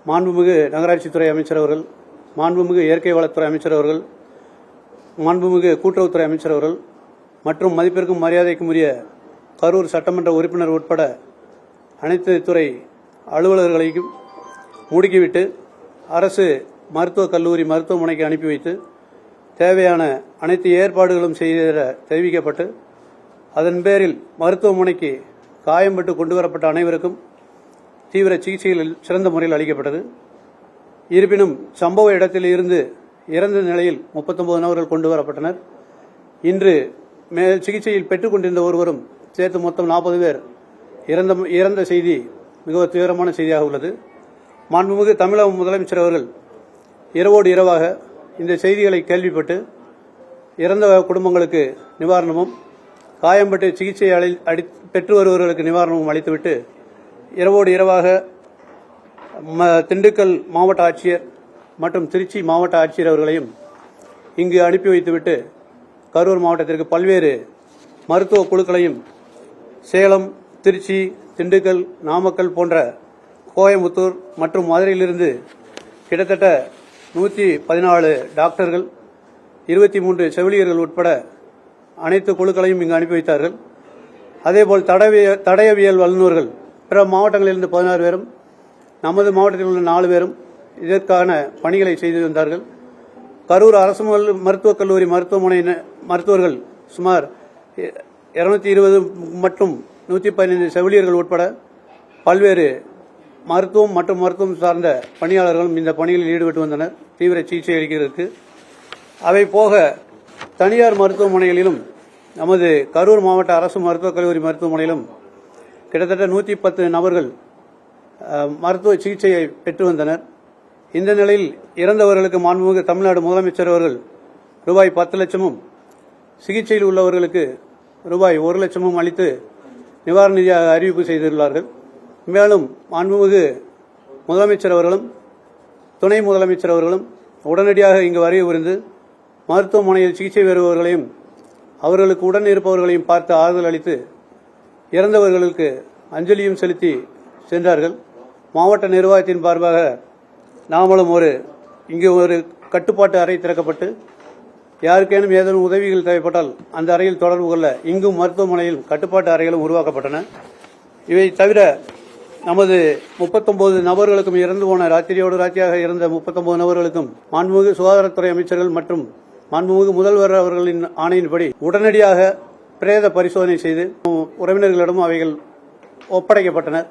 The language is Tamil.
மாண்புமிகு நகராட்சித்துறை அமைச்சர் அவர்கள், மாண்புமிகு இயற்கை வளத்துறை அமைச்சர் அவர்கள், மாண்புமிகு கூட்டுறவுத்துறை அமைச்சர் அவர்கள் மற்றும் மதிப்பிற்கும் மரியாதைக்கும் உரிய கரூர் சட்டமன்ற உறுப்பினர் உட்பட அனைத்து துறை அலுவலர்களையும் முடுக்கிவிட்டு அரசு மருத்துவக் கல்லூரி மருத்துவமனைக்கு அனுப்பி வைத்து தேவையான அனைத்து ஏற்பாடுகளும் செய்த தெரிவிக்கப்பட்டு அதன் பேரில் மருத்துவமனைக்கு காயம்பட்டு கொண்டுவரப்பட்ட அனைவருக்கும் தீவிர சிகிச்சைகள் சிறந்த முறையில் அளிக்கப்பட்டது. இருப்பினும் சம்பவ இடத்தில் இருந்து இறந்த நிலையில் 39 நபர்கள் கொண்டு வரப்பட்டனர். இன்று சிகிச்சையில் பெற்றுக் கொண்டிருந்த ஒருவரும் சேர்த்து மொத்தம் 40 பேர் இறந்த செய்தி மிக தீவிரமான செய்தியாக உள்ளது. மாண்புமிகு தமிழக முதலமைச்சர் அவர்கள் இரவோடு இரவாக இந்த செய்திகளை கேள்விப்பட்டு இறந்த குடும்பங்களுக்கு நிவாரணமும் காயம்பட்டு சிகிச்சை பெற்று வருபவர்களுக்கு நிவாரணமும் அளித்துவிட்டு இரவோடு இரவாக திண்டுக்கல் மாவட்ட ஆட்சியர் மற்றும் திருச்சி மாவட்ட ஆட்சியர் அவர்களையும் இங்கு அனுப்பி வைத்துவிட்டு கரூர் மாவட்டத்திற்கு பல்வேறு மருத்துவ குழுக்களையும் சேலம், திருச்சி, திண்டுக்கல், நாமக்கல் போன்ற கோயம்புத்தூர் மற்றும் மதுரையிலிருந்து கிட்டத்தட்ட 114 டாக்டர்கள், 23 செவிலியர்கள் உட்பட அனைத்து குழுக்களையும் இங்கு அனுப்பி வைத்தார்கள். அதேபோல் தடயவியல் வல்லுநர்கள் பிற மாவட்டங்களிலிருந்து 16 பேரும், நமது மாவட்டத்தில் உள்ள 4 பேரும் இதற்கான பணிகளை செய்து வந்தார்கள். கரூர் அரசு மருத்துவக் கல்லூரி மருத்துவமனை மருத்துவர்கள் சுமார் 220 மற்றும் 115 செவிலியர்கள் உட்பட பல்வேறு மருத்துவம் மற்றும் மருத்துவம் சார்ந்த பணியாளர்களும் இந்த பணிகளில் ஈடுபட்டு வந்தனர் தீவிர சிகிச்சை அளிக்கிறதுக்கு. அவை போக தனியார் மருத்துவமனைகளிலும் நமது கரூர் மாவட்ட அரசு மருத்துவக் கல்லூரி மருத்துவமனையிலும் கிட்டத்தட்ட 110 நபர்கள் மருத்துவ சிகிச்சையை பெற்று வந்தனர். இந்த நிலையில் இறந்தவர்களுக்கு மாண்புமிகு தமிழ்நாடு முதலமைச்சர் அவர்கள் ரூபாய் 10 லட்சமும் சிகிச்சையில் உள்ளவர்களுக்கு ரூபாய் 1 லட்சமும் அளித்து நிவாரண நிதியாக அறிவிப்பு செய்துள்ளார்கள். மேலும் மாண்புமிகு முதலமைச்சர் அவர்களும் துணை முதலமைச்சர் அவர்களும் உடனடியாக இங்கு வருகை புரிந்து மருத்துவமனையில் சிகிச்சை பெறுபவர்களையும் அவர்களுக்கு உடன் இருப்பவர்களையும் பார்த்து ஆறுதல் அளித்து இறந்தவர்களுக்கு அஞ்சலியும் செலுத்தி சென்றார்கள். மாவட்ட நிர்வாகத்தின் சார்பாக நாமளும் இங்கு ஒரு கட்டுப்பாட்டு அறை திறக்கப்பட்டு யாருக்கேனும் ஏதேனும் உதவிகள் தேவைப்பட்டால் அந்த அறையில் தொடர்பு கொள்ள இங்கும் மருத்துவமனையில் கட்டுப்பாட்டு அறைகளும் உருவாக்கப்பட்டன. இவை தவிர நமது 39 நபர்களுக்கும் இறந்து போன ராத்திரியோடு ராத்திரியாக இறந்த 39 நபர்களுக்கும் மாண்புமிகு சுகாதாரத்துறை அமைச்சர்கள் மற்றும் மாண்புமிகு முதல்வர் அவர்களின் ஆணையின்படி உடனடியாக பிரேத பரிசோதனை செய்து உறவினர்களிடம் அவைகள் ஒப்படைக்கப்பட்டன.